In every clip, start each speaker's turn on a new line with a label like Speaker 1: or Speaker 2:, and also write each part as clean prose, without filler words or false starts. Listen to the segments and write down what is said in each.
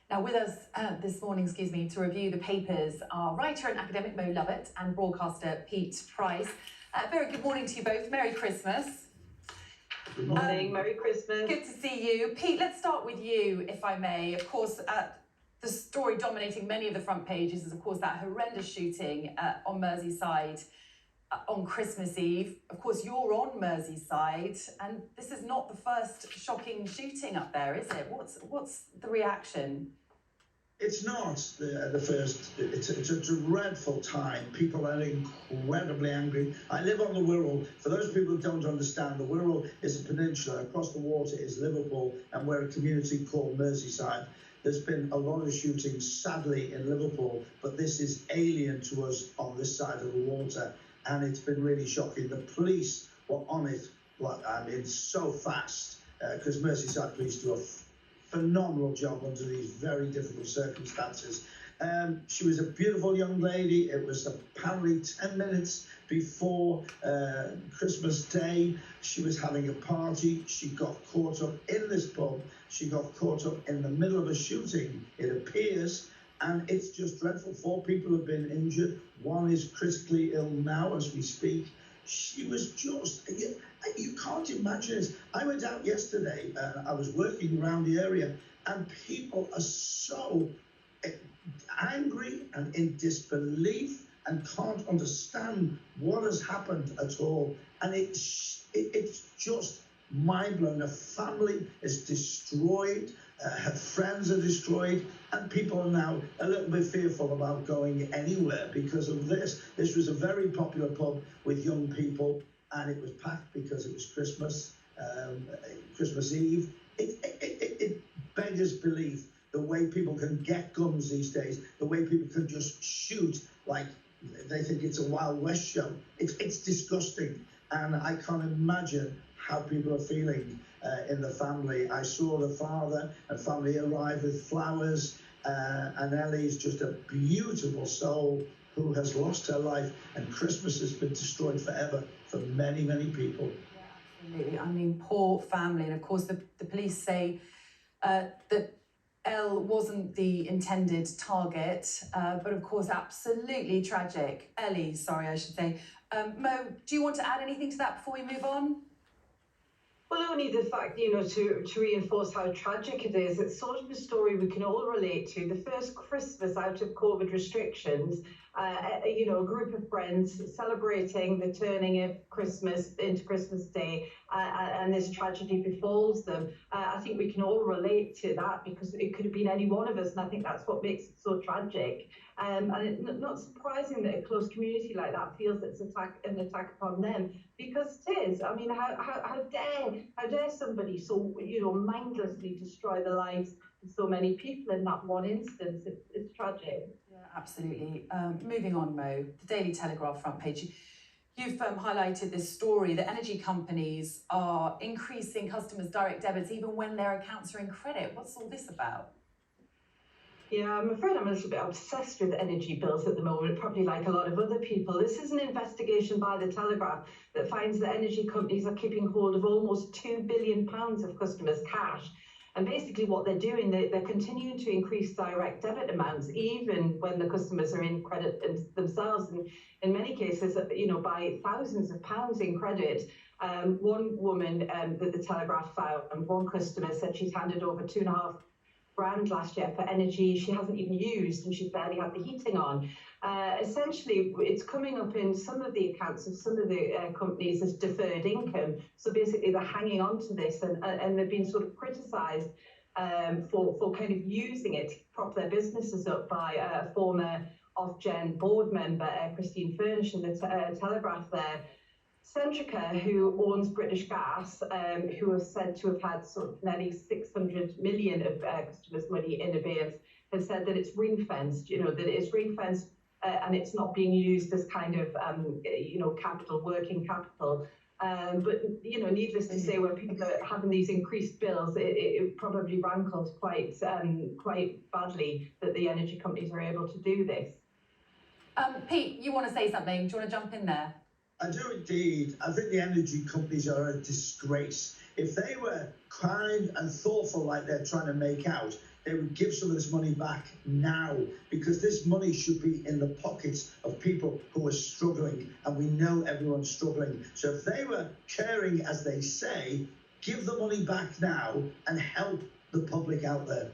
Speaker 1: Now, with us this morning, to review the papers are writer and academic Mo Lovett and broadcaster Pete Price. Very good morning to you both. Merry Christmas.
Speaker 2: Good morning. Merry Christmas.
Speaker 1: Good to see you. Pete, let's start with you, if I may. Of course, the story dominating many of the front pages is, of course, that horrendous shooting on Merseyside on Christmas Eve. Of course, you're on Merseyside, and this is not the first shocking shooting up there, is it? What's the reaction?
Speaker 3: It's not the first. It's a dreadful time. People are incredibly angry. I live on the Wirral. For those people who don't understand, the Wirral is a peninsula. Across the water is Liverpool, and we're a community called Merseyside. There's been a lot of shootings, sadly, in Liverpool, but this is alien to us on this side of the water, and it's been really shocking. The police were on it, so fast, because Merseyside police do a phenomenal job under these very difficult circumstances. She was a beautiful young lady. It was apparently 10 minutes before Christmas Day. She was having a party. She got caught up in this pub. She got caught up in the middle of a shooting, it appears, and it's just dreadful. 4 people have been injured. 1 is critically ill now as we speak. She was just, you can't imagine it. I went out yesterday, I was working around the area, and people are so angry and in disbelief and can't understand what has happened at all. And it's just mind-blowing. A family is destroyed, her friends are destroyed, and people are now a little bit fearful about going anywhere because of this. This was a very popular pub with young people, and it was packed because it was Christmas Eve. It beggars belief the way people can get guns these days, the way people can just shoot like they think it's a Wild West show. It's disgusting, and I can't imagine how people are feeling in the family. I saw the father and family arrive with flowers, and Ellie's just a beautiful soul who has lost her life, and Christmas has been destroyed forever for many, many people.
Speaker 1: Yeah, absolutely. I mean, poor family. And of course, the police say that Elle wasn't the intended target, but of course, absolutely tragic. Ellie, sorry, I should say. Mo, do you want to add anything to that before we move on?
Speaker 2: Well, only the fact, to reinforce how tragic it is. It's sort of a story we can all relate to. The first Christmas out of COVID restrictions, a group of friends celebrating the turning of Christmas into Christmas Day, and this tragedy befalls them. I think we can all relate to that because it could have been any one of us, and I think that's what makes it so tragic. And it's not surprising that a close community like that feels it's an attack upon them, because it is. I mean, how dare somebody so mindlessly destroy the lives of so many people in that one instance? It's tragic.
Speaker 1: Yeah, absolutely. Moving on, Mo, the Daily Telegraph front page. You've highlighted this story that energy companies are increasing customers' direct debits even when their accounts are in credit. What's all this about?
Speaker 2: Yeah, I'm afraid I'm a little bit obsessed with energy bills at the moment, probably like a lot of other people. This is an investigation by The Telegraph that finds that energy companies are keeping hold of almost £2 billion of customers' cash. And basically what they're doing, they're continuing to increase direct debit amounts, even when the customers are in credit themselves. And in many cases, by thousands of pounds in credit. One woman that The Telegraph found, one customer said she's handed over £2.5 grand last year for energy she hasn't even used, and she barely had the heating on. Essentially, it's coming up in some of the accounts of some of the companies as deferred income. So basically, they're hanging on to this, and they've been sort of criticised for kind of using it to prop their businesses up by a former Ofgem board member, Christine Furnish, in the Telegraph there. Centrica, who owns British Gas, who are said to have had sort of nearly 600 million of customers' money in abeyance, have said that it's ring-fenced, that it is ring-fenced and it's not being used as kind of, capital, working capital. But, needless to say, when people are having these increased bills, it probably rankles quite badly that the energy companies are able to do this.
Speaker 1: Pete, you want to say something? Do you want to jump in there?
Speaker 3: I do indeed. I think the energy companies are a disgrace. If they were kind and thoughtful like they're trying to make out, they would give some of this money back now, because this money should be in the pockets of people who are struggling, and we know everyone's struggling. So if they were caring as they say, give the money back now and help the public out there.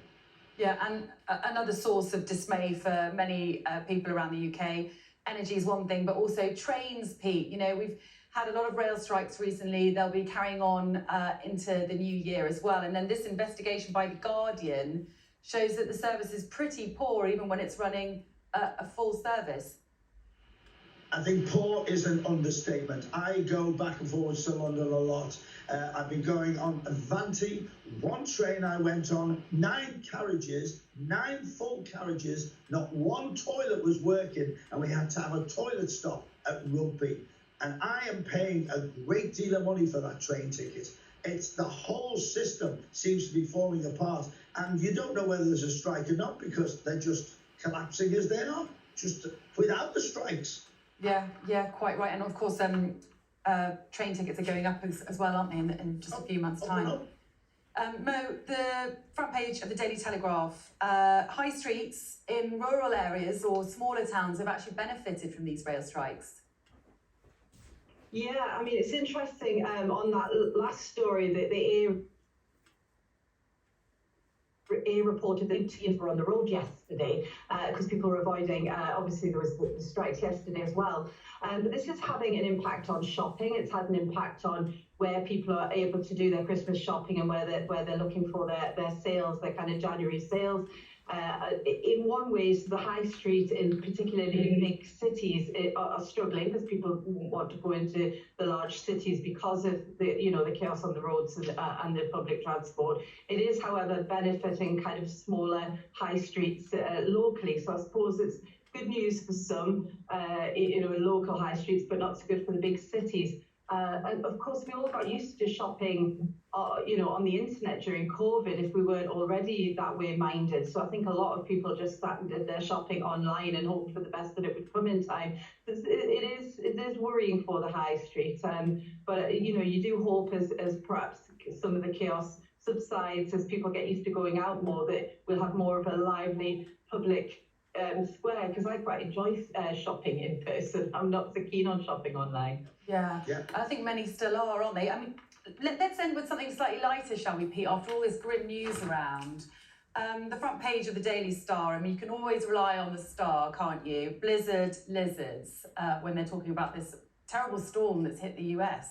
Speaker 1: Yeah, and another source of dismay for many people around the UK, energy is one thing, but also trains, Pete. You know, we've had a lot of rail strikes recently. They'll be carrying on into the new year as well. And then this investigation by The Guardian shows that the service is pretty poor, even when it's running a full service.
Speaker 3: I think poor is an understatement. I go back and forwards to London a lot. I've been going on Avanti. One train I went on, 9 carriages, 9 full carriages, not one toilet was working, and we had to have a toilet stop at Rugby. And I am paying a great deal of money for that train ticket. It's the whole system seems to be falling apart, and you don't know whether there's a strike or not, because they're just collapsing as they are, just without the strikes.
Speaker 1: Yeah, quite right. And of course, train tickets are going up as well, aren't they, in just a few months' time?
Speaker 3: No.
Speaker 1: Mo, the front page of the Daily Telegraph, high streets in rural areas or smaller towns have actually benefited from these rail strikes.
Speaker 2: Yeah, I mean, it's interesting on that last story that the A reported that teams were on the road yesterday because people were avoiding, obviously there was the strikes yesterday as well. But this is having an impact on shopping. It's had an impact on where people are able to do their Christmas shopping and where they're looking for their sales, their kind of January sales. In one way, so the high street, in particularly big cities, are struggling because people want to go into the large cities because of the chaos on the roads and the public transport. It is, however, benefiting kind of smaller high streets locally. So I suppose it's good news for some, local high streets, but not so good for the big cities. And of course, we all got used to shopping, on the internet during COVID, if we weren't already that way minded. So I think a lot of people just started their shopping online and hoped for the best that it would come in time. It is worrying for the high street. But you do hope as perhaps some of the chaos subsides, as people get used to going out more, that we'll have more of a lively public square, because I quite enjoy shopping in person. I'm not so keen on shopping online.
Speaker 1: Yeah, I think many still are, aren't they? I mean, let's end with something slightly lighter, shall we, Pete, after all this grim news around. The front page of the Daily Star, I mean, you can always rely on the Star, can't you? Blizzard lizards, when they're talking about this terrible storm that's hit the US.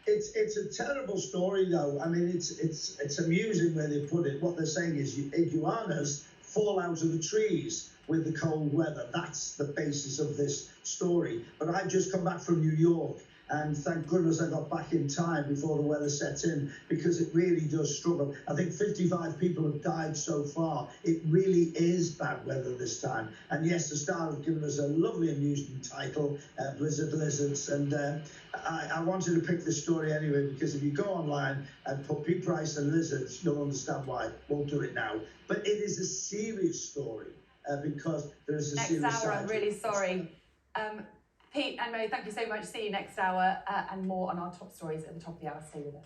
Speaker 3: It's a terrible story, though. I mean, it's amusing where they put it. What they're saying is iguanas fall out of the trees with the cold weather. That's the basis of this story. But I've just come back from New York, and thank goodness I got back in time before the weather set in, because it really does struggle. I think 55 people have died so far. It really is bad weather this time. And yes, the Star have given us a lovely amusing title, Blizzard Lizards. And I wanted to pick this story anyway, because if you go online and put Pete Price and lizards, you'll understand why. Won't do it now. But it is a serious story, because there is a serious
Speaker 1: Next hour,
Speaker 3: side
Speaker 1: I'm
Speaker 3: to it.
Speaker 1: really sorry. Pete and Mo, thank you so much. See you next hour, and more on our top stories at the top of the hour. Stay with us.